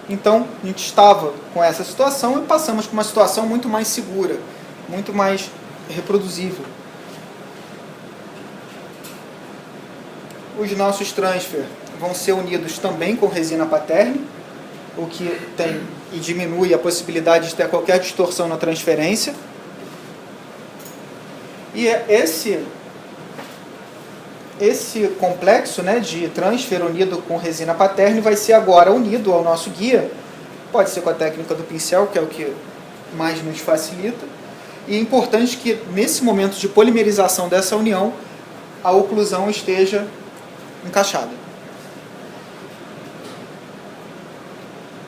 Então, a gente estava com essa situação e passamos para uma situação muito mais segura, muito mais reproduzível. Os nossos transfer vão ser unidos também com resina paterne, o que tem e diminui a possibilidade de ter qualquer distorção na transferência. E esse complexo, né, de transfer unido com resina paterne vai ser agora unido ao nosso guia, pode ser com a técnica do pincel, que é o que mais nos facilita, e é importante que nesse momento de polimerização dessa união, a oclusão esteja encaixada.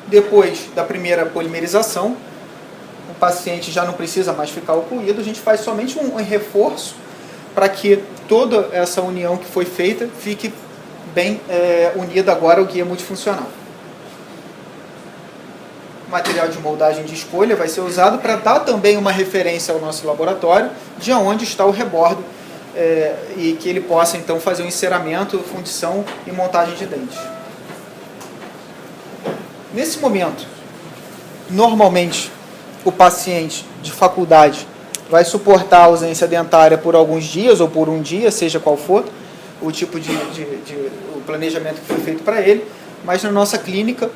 Depois da primeira polimerização, o paciente já não precisa mais ficar ocluído, a gente faz somente um reforço para que toda essa união que foi feita fique bem unida agora ao guia multifuncional. O material de moldagem de escolha vai ser usado para dar também uma referência ao nosso laboratório de onde está o rebordo e que ele possa então fazer o enceramento, fundição e montagem de dentes. Nesse momento, normalmente o paciente de faculdade vai suportar a ausência dentária por alguns dias ou por um dia, seja qual for o tipo o planejamento que foi feito para ele, mas na nossa clínica,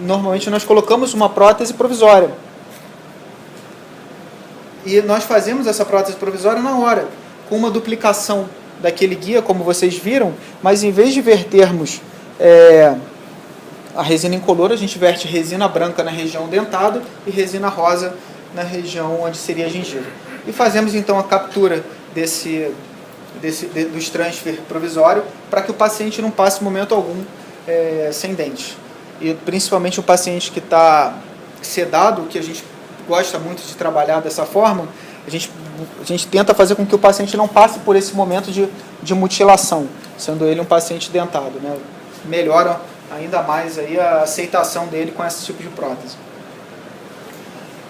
normalmente nós colocamos uma prótese provisória. E nós fazemos essa prótese provisória na hora, com uma duplicação daquele guia, como vocês viram, mas em vez de vertermos a resina incolor, a gente verte resina branca na região dentada e resina rosa na região onde seria a gengiva. E fazemos então a captura dos transfer provisório para que o paciente não passe momento algum sem dente. E principalmente o paciente que está sedado, que a gente gosta muito de trabalhar dessa forma, a gente tenta fazer com que o paciente não passe por esse momento de mutilação, sendo ele um paciente dentado, né? Melhora ainda mais aí a aceitação dele com esse tipo de prótese.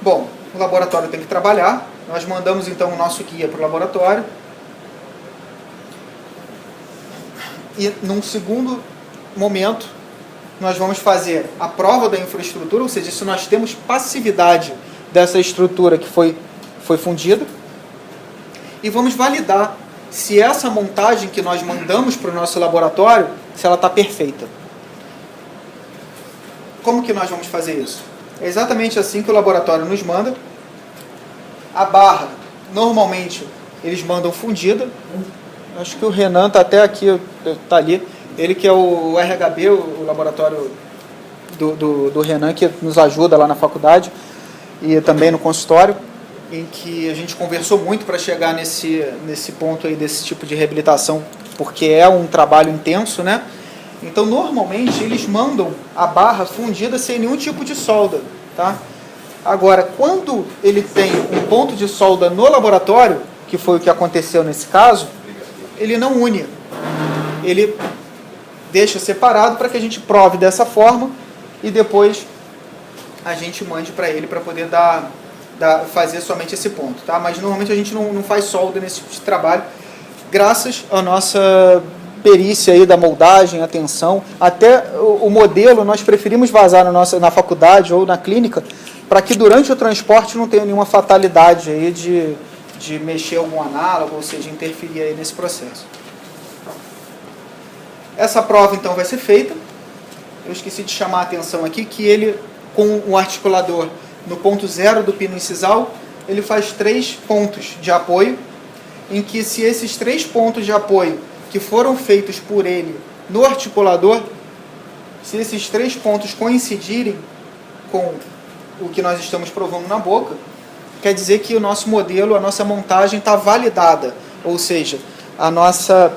Bom, o laboratório tem que trabalhar, nós mandamos então o nosso guia para o laboratório e num segundo momento nós vamos fazer a prova da infraestrutura, ou seja, se nós temos passividade dessa estrutura que foi fundida, e vamos validar se essa montagem que nós mandamos para o nosso laboratório, se ela está perfeita. Como que nós vamos fazer isso? É exatamente assim que o laboratório nos manda. A barra, normalmente, eles mandam fundida. Acho que o Renan está até aqui, está ali. Ele que é o RHB, o laboratório do Renan, que nos ajuda lá na faculdade e também no consultório, em que a gente conversou muito para chegar nesse ponto aí, desse tipo de reabilitação, porque é um trabalho intenso, né? Então, normalmente, eles mandam a barra fundida sem nenhum tipo de solda, tá? Agora, quando ele tem um ponto de solda no laboratório, que foi o que aconteceu nesse caso, ele não une. Ele deixa separado para que a gente prove dessa forma e depois a gente mande para ele para poder fazer somente esse ponto, tá? Mas normalmente a gente não faz solda nesse tipo de trabalho, graças à nossa perícia aí da moldagem, atenção, até o modelo nós preferimos vazar na faculdade ou na clínica, para que durante o transporte não tenha nenhuma fatalidade aí de mexer algum análogo, ou seja, interferir aí nesse processo. Essa prova então vai ser feita. Eu esqueci de chamar a atenção aqui que ele, com o articulador no ponto 0 do pino incisal, ele faz 3 pontos de apoio, em que se esses 3 pontos de apoio que foram feitos por ele no articulador, se esses 3 pontos coincidirem com o que nós estamos provando na boca, quer dizer que o nosso modelo, a nossa montagem está validada, ou seja, a nossa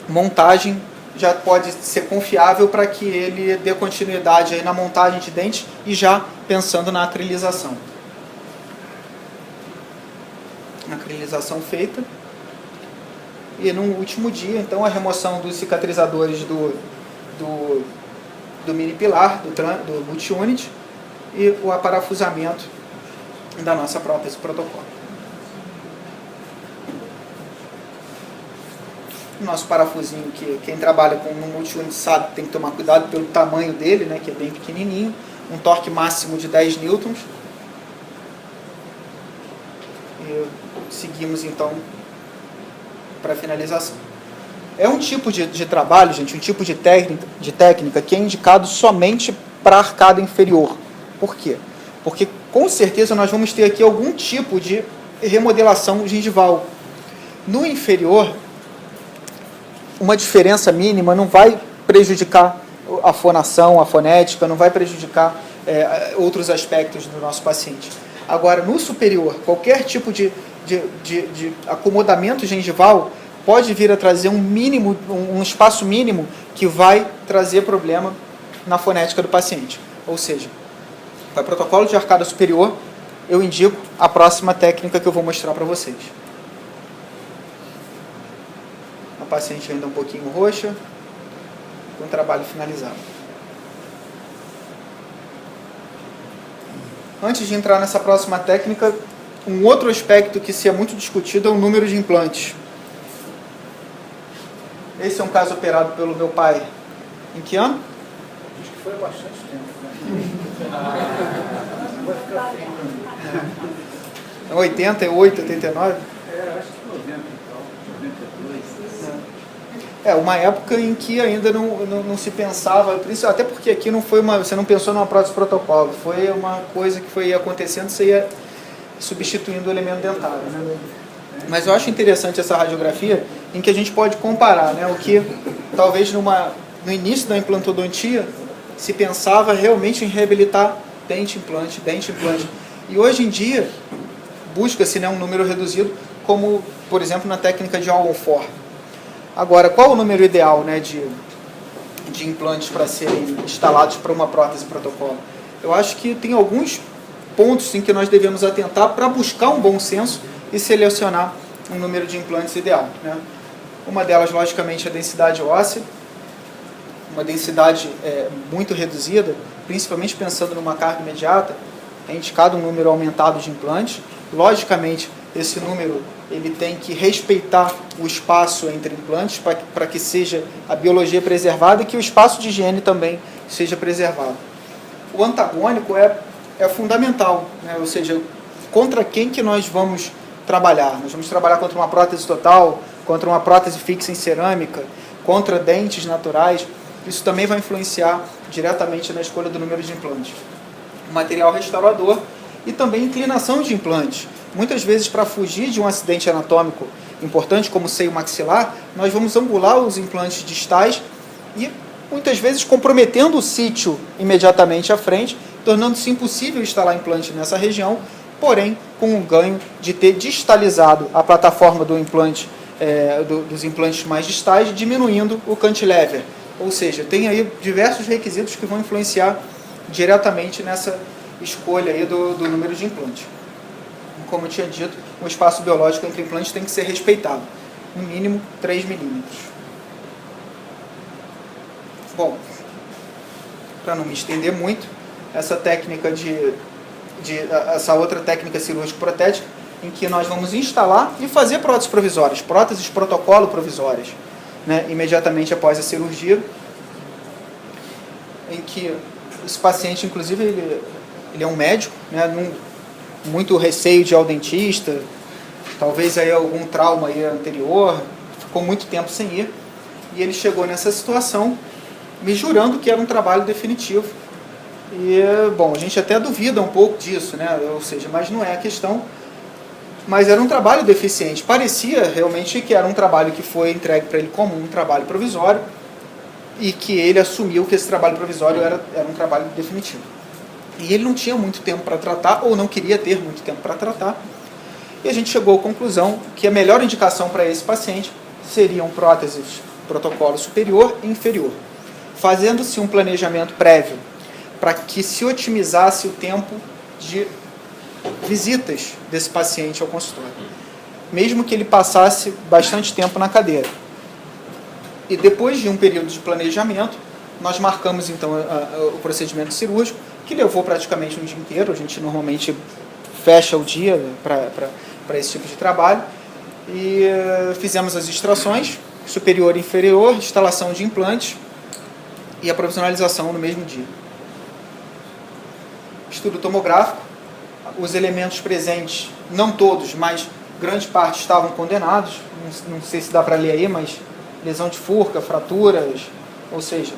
montagem já pode ser confiável para que ele dê continuidade aí na montagem de dentes e já pensando na acrilização. Acrilização feita. E no último dia, então, a remoção dos cicatrizadores do mini pilar, do multi-unit, e o aparafusamento da nossa prótese protocolo. O nosso parafusinho, que quem trabalha com um multi-unit sabe que tem que tomar cuidado pelo tamanho dele, né, que é bem pequenininho. um torque máximo de 10 newtons. E seguimos então para a finalização. É um tipo de trabalho, gente, um tipo de técnica que é indicado somente para a arcada inferior. Por quê? Porque com certeza nós vamos ter aqui algum tipo de remodelação gengival. No inferior, uma diferença mínima não vai prejudicar a fonação, a fonética, não vai prejudicar outros aspectos do nosso paciente. Agora, no superior, qualquer tipo de acomodamento gengival pode vir a trazer um espaço mínimo que vai trazer problema na fonética do paciente. Ou seja, para protocolo de arcada superior, eu indico a próxima técnica que eu vou mostrar para vocês. A paciente ainda um pouquinho roxa, com o trabalho finalizado. Antes de entrar nessa próxima técnica, um outro aspecto que se é muito discutido é o número de implantes. Esse é um caso operado pelo meu pai. Em que ano? Acho que foi há bastante tempo. Vai ficar feio pra mim. 88, 89? Acho que 90 e tal, 92. Uma época em que ainda não se pensava, até porque aqui não foi você não pensou numa prótese protocolo, foi uma coisa que foi acontecendo, você ia substituindo o elemento dentário, né? Mas eu acho interessante essa radiografia em que a gente pode comparar, né, o que talvez no início da implantodontia se pensava realmente em reabilitar dente-implante. E hoje em dia busca-se, né, um número reduzido, como, por exemplo, na técnica de All-on-4. Agora, qual o número ideal, né, de implantes para serem instalados para uma prótese protocolo? Eu acho que tem alguns pontos em que nós devemos atentar para buscar um bom senso e selecionar um número de implantes ideal, né? Uma delas, logicamente, é a densidade óssea, uma densidade muito reduzida, principalmente pensando numa carga imediata, é indicado um número aumentado de implantes. Logicamente, esse número ele tem que respeitar o espaço entre implantes para que seja a biologia preservada e que o espaço de higiene também seja preservado. O antagônico é fundamental, né? Ou seja, contra quem que nós vamos trabalhar? Nós vamos trabalhar contra uma prótese total, contra uma prótese fixa em cerâmica, contra dentes naturais. Isso também vai influenciar diretamente na escolha do número de implantes. O material restaurador e também inclinação de implantes. Muitas vezes, para fugir de um acidente anatômico importante, como o seio maxilar, nós vamos angular os implantes distais e, muitas vezes, comprometendo o sítio imediatamente à frente, tornando-se impossível instalar implante nessa região, porém, com o ganho de ter distalizado a plataforma do implante, dos implantes mais distais, diminuindo o cantilever. Ou seja, tem aí diversos requisitos que vão influenciar diretamente nessa escolha aí do número de implantes. Como eu tinha dito, o espaço biológico entre implantes tem que ser respeitado, no mínimo 3 milímetros. Bom, para não me estender muito, essa técnica essa outra técnica cirúrgico-protética, em que nós vamos instalar e fazer próteses provisórias, próteses protocolo provisórias, né, imediatamente após a cirurgia, em que esse paciente, inclusive, ele é um médico, né, muito receio de ir ao dentista, talvez aí algum trauma aí anterior, ficou muito tempo sem ir, e ele chegou nessa situação me jurando que era um trabalho definitivo. E, bom, a gente até duvida um pouco disso, né? Ou seja, mas não é a questão. Mas era um trabalho deficiente. Parecia realmente que era um trabalho que foi entregue para ele como um trabalho provisório e que ele assumiu que esse trabalho provisório era um trabalho definitivo. E ele não tinha muito tempo para tratar, ou não queria ter muito tempo para tratar. E a gente chegou à conclusão que a melhor indicação para esse paciente seriam próteses protocolo superior e inferior, fazendo-se um planejamento prévio para que se otimizasse o tempo de visitas desse paciente ao consultório, mesmo que ele passasse bastante tempo na cadeira. E depois de um período de planejamento, nós marcamos então o procedimento cirúrgico, que levou praticamente um dia inteiro. A gente normalmente fecha o dia para esse tipo de trabalho, e fizemos as extrações superior e inferior, instalação de implantes e a provisionalização no mesmo dia. estudo tomográfico. Os elementos presentes, não todos, mas grande parte estavam condenados. Não sei se dá para ler aí, mas lesão de furca, fraturas, ou seja,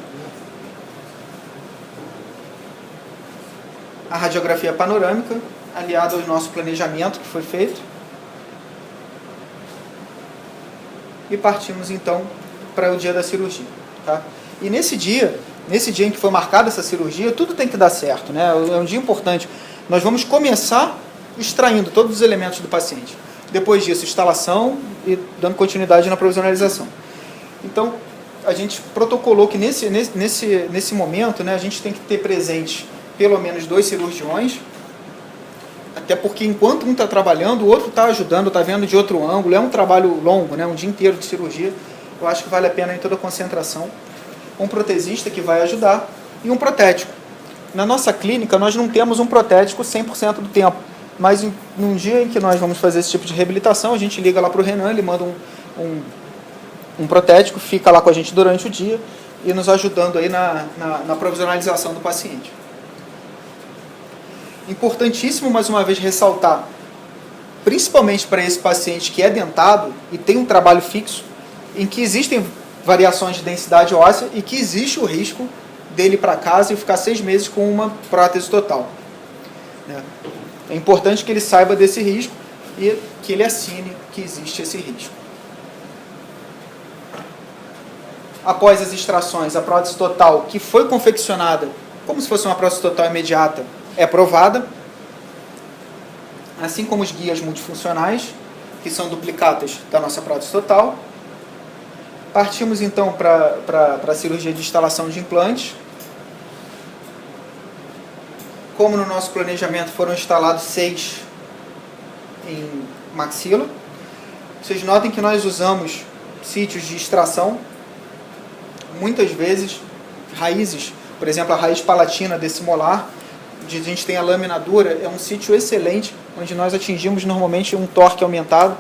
a radiografia panorâmica, aliada ao nosso planejamento que foi feito. E partimos então para o dia da cirurgia. Tá? E nesse dia em que foi marcada essa cirurgia, tudo tem que dar certo, né? É um dia importante. Nós vamos começar extraindo todos os elementos do paciente. Depois disso, instalação e dando continuidade na provisionalização. Então, a gente protocolou que nesse momento, né, a gente tem que ter presente pelo menos 2 cirurgiões, até porque enquanto um está trabalhando, o outro está ajudando, está vendo de outro ângulo. É um trabalho longo, né, um dia inteiro de cirurgia. Eu acho que vale a pena em toda a concentração. Um protesista que vai ajudar e um protético. Na nossa clínica, nós não temos um protético 100% do tempo, mas num dia em que nós vamos fazer esse tipo de reabilitação, a gente liga lá para o Renan, ele manda um protético, fica lá com a gente durante o dia e nos ajudando aí na provisionalização do paciente. Importantíssimo, mais uma vez, ressaltar, principalmente para esse paciente que é dentado e tem um trabalho fixo, em que existem variações de densidade óssea e que existe o risco dele ir para casa e ficar 6 meses com uma prótese total. É importante que ele saiba desse risco e que ele assine que existe esse risco. Após as extrações, a prótese total, que foi confeccionada como se fosse uma prótese total imediata, é aprovada, assim como os guias multifuncionais, que são duplicatas da nossa prótese total. Partimos então para a cirurgia de instalação de implantes. Como no nosso planejamento foram instalados 6 em maxila, vocês notem que nós usamos sítios de extração, muitas vezes raízes, por exemplo, a raiz palatina desse molar, onde a gente tem a lâmina dura, é um sítio excelente, onde nós atingimos normalmente um torque aumentado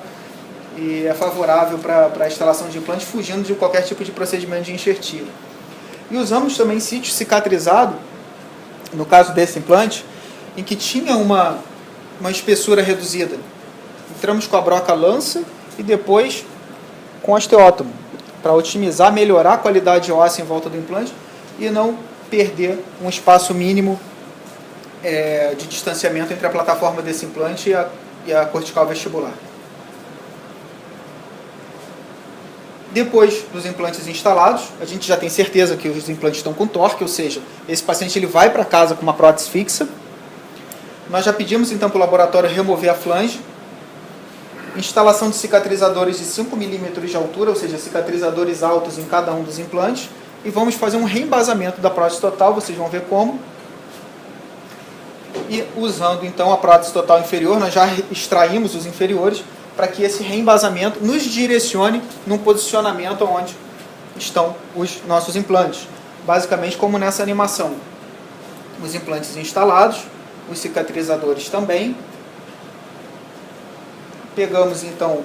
e é favorável para a instalação de implantes, fugindo de qualquer tipo de procedimento de enxertia. E usamos também sítio cicatrizado, no caso desse implante, em que tinha uma espessura reduzida. Entramos com a broca lança e depois com osteótomo, para otimizar, melhorar a qualidade óssea em volta do implante e não perder um espaço mínimo de distanciamento entre a plataforma desse implante e a cortical vestibular. Depois dos implantes instalados, a gente já tem certeza que os implantes estão com torque, ou seja, esse paciente ele vai para casa com uma prótese fixa. Nós já pedimos então para o laboratório remover a flange, instalação de cicatrizadores de 5 milímetros de altura, ou seja, cicatrizadores altos em cada um dos implantes, e vamos fazer um reembasamento da prótese total, vocês vão ver como. E usando então a prótese total inferior, nós já extraímos os inferiores, para que esse reembasamento nos direcione num posicionamento onde estão os nossos implantes. Basicamente como nessa animação. Os implantes instalados, os cicatrizadores também. Pegamos então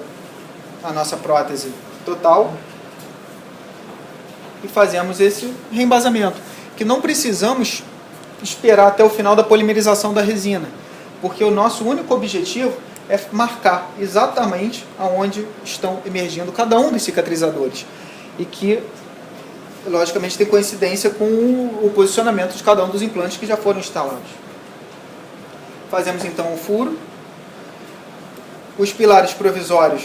a nossa prótese total e fazemos esse reembasamento, que não precisamos esperar até o final da polimerização da resina, porque o nosso único objetivo é marcar exatamente aonde estão emergindo cada um dos cicatrizadores e que, logicamente, tem coincidência com o posicionamento de cada um dos implantes que já foram instalados. Fazemos então um furo, os pilares provisórios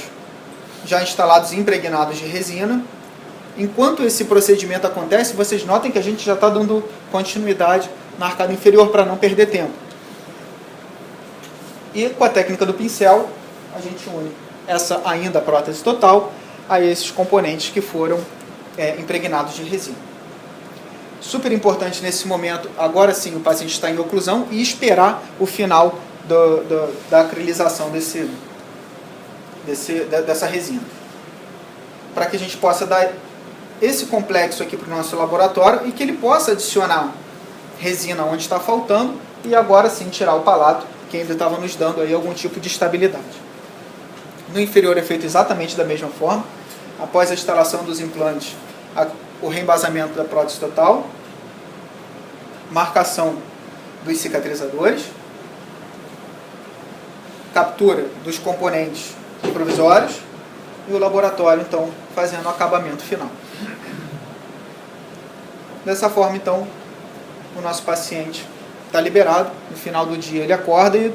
já instalados e impregnados de resina. Enquanto esse procedimento acontece, vocês notem que a gente já está dando continuidade na arcada inferior para não perder tempo. E com a técnica do pincel, a gente une essa ainda prótese total a esses componentes que foram impregnados de resina. Super importante nesse momento, agora sim o paciente está em oclusão e esperar o final da acrilização dessa resina. Para que a gente possa dar esse complexo aqui para o nosso laboratório e que ele possa adicionar resina onde está faltando e agora sim tirar o palato que ainda estava nos dando aí algum tipo de estabilidade. No inferior é feito exatamente da mesma forma. Após a instalação dos implantes, o reembasamento da prótese total, marcação dos cicatrizadores, captura dos componentes provisórios e o laboratório, então, fazendo o acabamento final. Dessa forma, então, o nosso paciente está liberado, no final do dia ele acorda e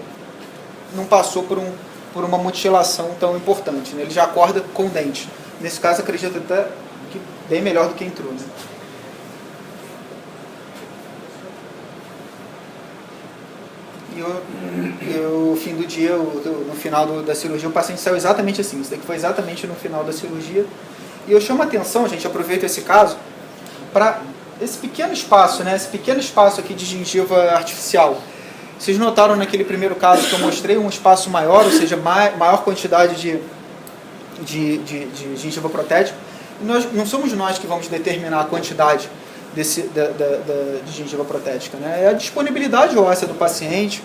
não passou por uma mutilação tão importante, né? Ele já acorda com dente. Nesse caso, acredito até que bem melhor do que entrou, né? E o fim do dia, no final da cirurgia, o paciente saiu exatamente assim. Isso daqui foi exatamente no final da cirurgia. E eu chamo a atenção, gente, aproveito esse caso, para esse pequeno espaço, né? Esse pequeno espaço aqui de gengiva artificial. Vocês notaram naquele primeiro caso que eu mostrei um espaço maior, ou seja, maior quantidade de gengiva protética. Não somos nós que vamos determinar a quantidade de gengiva protética, né? É a disponibilidade óssea do paciente,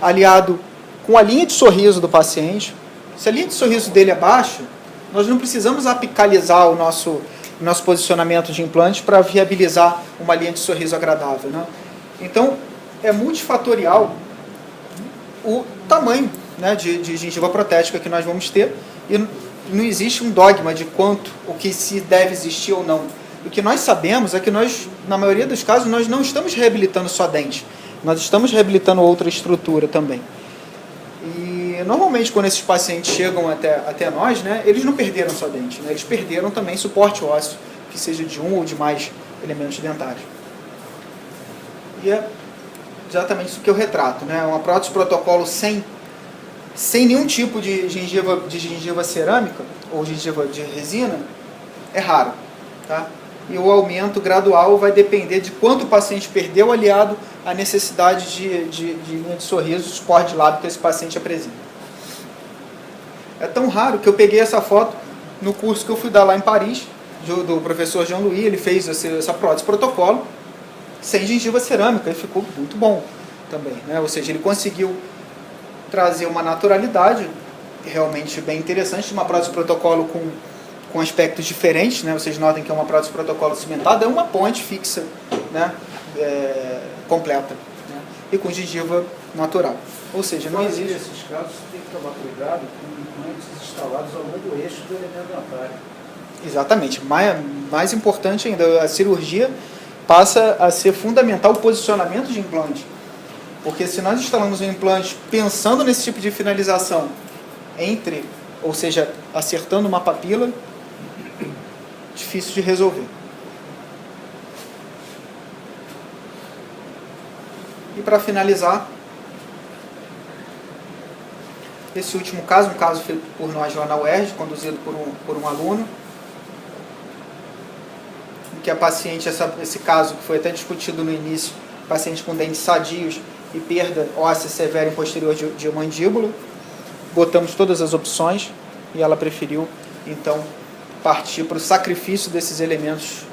aliado com a linha de sorriso do paciente. Se a linha de sorriso dele é baixa, nós não precisamos apicalizar o nosso posicionamento de implante para viabilizar uma linha de sorriso agradável, né? Então, é multifatorial o tamanho, né, de gengiva protética que nós vamos ter, e não existe um dogma de o que se deve existir ou não. O que nós sabemos é que nós, na maioria dos casos, nós não estamos reabilitando só dente, nós estamos reabilitando outra estrutura também. E normalmente quando esses pacientes chegam até nós, né, eles não perderam só dente, né, eles perderam também suporte ósseo, que seja de um ou de mais elementos dentários. E é exatamente isso que eu retrato, né, uma prótese protocolo sem nenhum tipo de gengiva cerâmica ou gengiva de resina é raro, tá? E o aumento gradual vai depender de quanto o paciente perdeu, aliado à necessidade de linha de sorriso, suporte de lábio que esse paciente apresenta. É tão raro que eu peguei essa foto no curso que eu fui dar lá em Paris, do professor Jean-Louis. Ele fez essa prótese protocolo sem gengiva cerâmica e ficou muito bom também, né? Ou seja, ele conseguiu trazer uma naturalidade realmente bem interessante de uma prótese protocolo com aspectos diferentes, né? Vocês notem que é uma prótese protocolo cimentada, é uma ponte fixa, né? Completa, né? E com gengiva natural. Ou seja, não existe... Nesses casos, você tem que tomar cuidado com implantes instalados ao longo do eixo do elemento dentário. Exatamente. Mais importante ainda, a cirurgia passa a ser fundamental o posicionamento de implante. Porque se nós instalamos um implante pensando nesse tipo de finalização, ou seja, acertando uma papila, difícil de resolver. E para finalizar, esse último caso, um caso feito por nós lá na UERJ, conduzido por um aluno, em que a paciente, esse caso que foi até discutido no início, paciente com dentes sadios e perda óssea severa em posterior de mandíbula, botamos todas as opções e ela preferiu, então, partir para o sacrifício desses elementos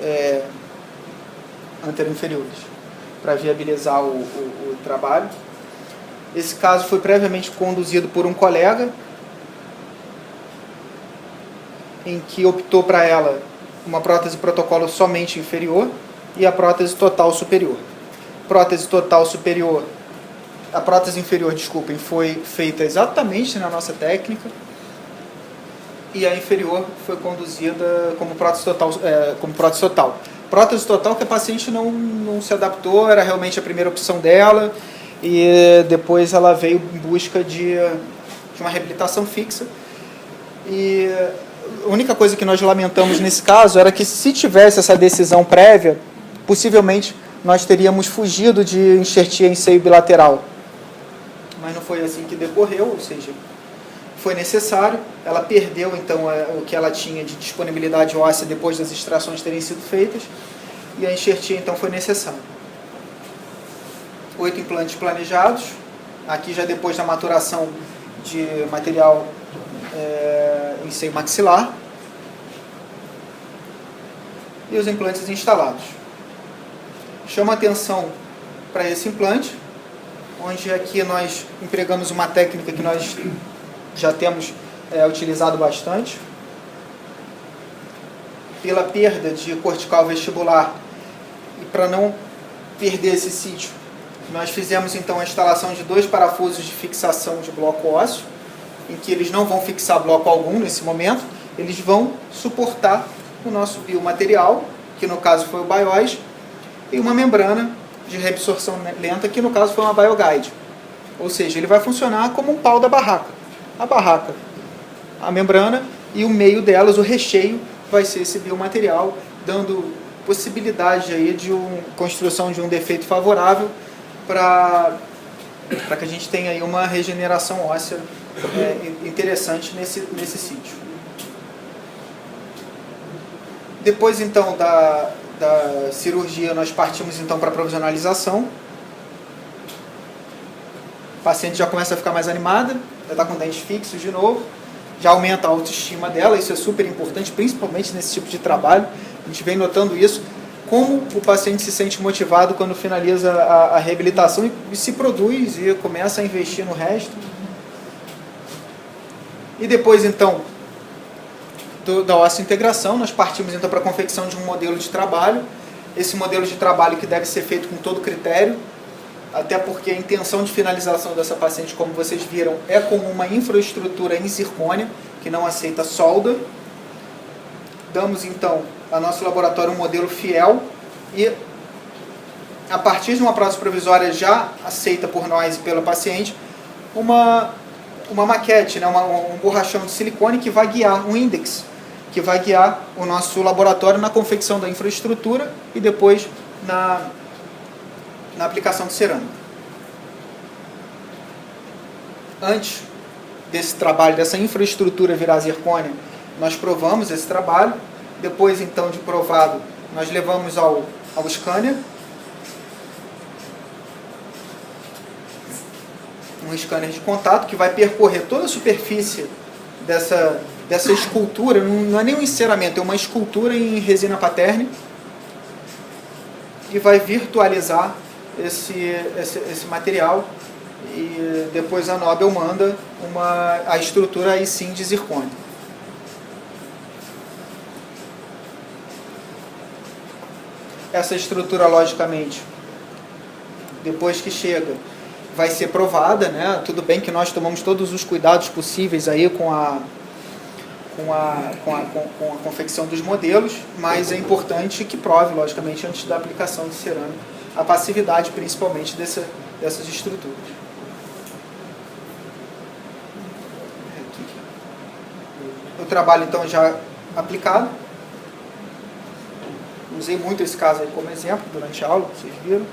anteroinferiores para viabilizar o trabalho. Esse caso foi previamente conduzido por um colega, em que optou para ela uma prótese protocolo somente inferior e a prótese total superior. Prótese total superior, a prótese inferior, desculpem, foi feita exatamente na nossa técnica, e a inferior foi conduzida como prótese total. Prótese total que a paciente não se adaptou, era realmente a primeira opção dela, e depois ela veio em busca de uma reabilitação fixa. E a única coisa que nós lamentamos nesse caso era que, se tivesse essa decisão prévia, possivelmente nós teríamos fugido de enxertia em seio bilateral. Mas não foi assim que decorreu, ou seja, foi necessário. Ela perdeu, então, o que ela tinha de disponibilidade óssea depois das extrações terem sido feitas, e a enxertia, então, foi necessária. 8 implantes planejados, aqui já depois da maturação de material em seio maxilar, e os implantes instalados. Chama atenção para esse implante, onde aqui nós empregamos uma técnica que nós já temos utilizado bastante. Pela perda de cortical vestibular, e para não perder esse sítio, Nós fizemos então a instalação de 2 parafusos de fixação de bloco ósseo, em que eles não vão fixar bloco algum nesse momento, eles vão suportar o nosso biomaterial, que no caso foi o BIOS, e uma membrana de reabsorção lenta, que no caso foi uma BioGuide. Ou seja, ele vai funcionar como um pau da barraca. A barraca, a membrana, e o meio delas, o recheio, vai ser esse biomaterial, dando possibilidade aí de construção de um defeito favorável para que a gente tenha aí uma regeneração óssea interessante nesse sítio. Depois então da cirurgia, nós partimos então para a provisionalização. O paciente já começa a ficar mais animada, já está com dentes fixos de novo, já aumenta a autoestima dela, isso é super importante, principalmente nesse tipo de trabalho. A gente vem notando isso, como o paciente se sente motivado quando finaliza a reabilitação e se produz e começa a investir no resto. E depois então da osseointegração, nós partimos então para a confecção de um modelo de trabalho. Esse modelo de trabalho que deve ser feito com todo critério, até porque a intenção de finalização dessa paciente, como vocês viram, é com uma infraestrutura em zircônia, que não aceita solda. Damos então ao nosso laboratório um modelo fiel e, a partir de uma prótese provisória já aceita por nós e pela paciente, uma maquete, né, um borrachão de silicone que vai guiar um índex, que vai guiar o nosso laboratório na confecção da infraestrutura e depois na aplicação de cerâmica. Antes desse trabalho, dessa infraestrutura virar zircônia, nós provamos esse trabalho. Depois, então, de provado, nós levamos ao scanner. Um scanner de contato que vai percorrer toda a superfície dessa escultura. Não é nem um enceramento, é uma escultura em resina paterne. E vai virtualizar esse material, e depois a Nobel manda a estrutura aí sim de zircônio. Essa estrutura, logicamente, depois que chega, vai ser provada, né? Tudo bem que nós tomamos todos os cuidados possíveis aí com a confecção dos modelos, mas é importante que prove, logicamente, antes da aplicação de cerâmica, a passividade, principalmente, dessas estruturas. O trabalho, então, já aplicado. Usei muito esse caso aí como exemplo durante a aula, vocês viram.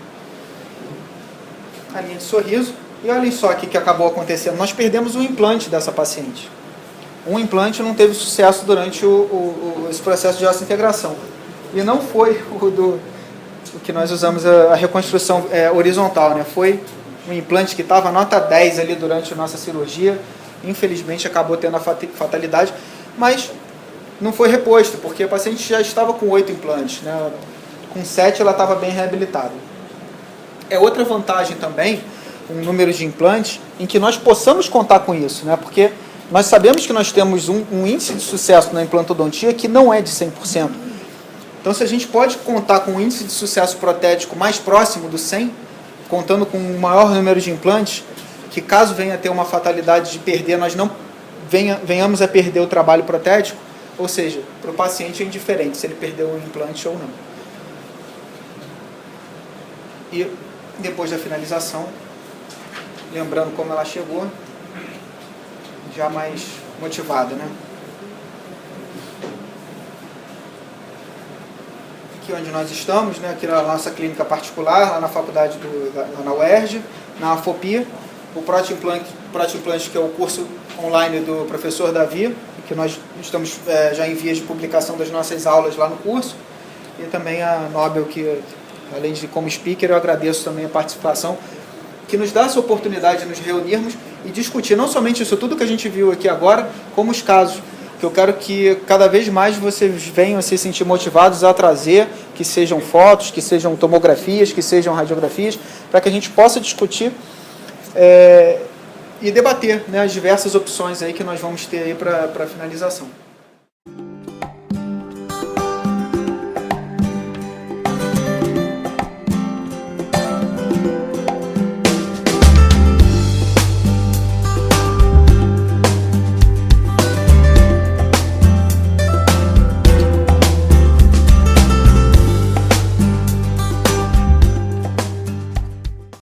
A linha de sorriso. E olhem só o que acabou acontecendo. Nós perdemos um implante dessa paciente. Um implante não teve sucesso durante esse processo de osseointegração. E não foi o que nós usamos a reconstrução horizontal, né? Foi um implante que estava nota 10 ali durante a nossa cirurgia. Infelizmente acabou tendo a fatalidade, mas não foi reposto, porque a paciente já estava com 8 implantes, né? Com 7 ela estava bem reabilitada. É outra vantagem também, um número de implantes, em que nós possamos contar com isso, né? Porque nós sabemos que nós temos um índice de sucesso na implantodontia que não é de 100%. Então, se a gente pode contar com um índice de sucesso protético mais próximo do 100%, contando com um maior número de implantes, que caso venha a ter uma fatalidade de perder, nós não venhamos a perder o trabalho protético, ou seja, para o paciente é indiferente se ele perdeu o implante ou não. E depois da finalização, lembrando como ela chegou, já mais motivada, né? Aqui onde nós estamos, né? Aqui na nossa clínica particular, lá na faculdade lá na UERJ, na AFOPI, o Protimplante, que é o curso online do professor Davi, que nós estamos já em vias de publicação das nossas aulas lá no curso, e também a Nobel, que além de como speaker, eu agradeço também a participação, que nos dá essa oportunidade de nos reunirmos e discutir não somente isso tudo que a gente viu aqui agora, como os casos, que eu quero que cada vez mais vocês venham a se sentir motivados a trazer, que sejam fotos, que sejam tomografias, que sejam radiografias, para que a gente possa discutir e debater, né, as diversas opções aí que nós vamos ter aí para finalização.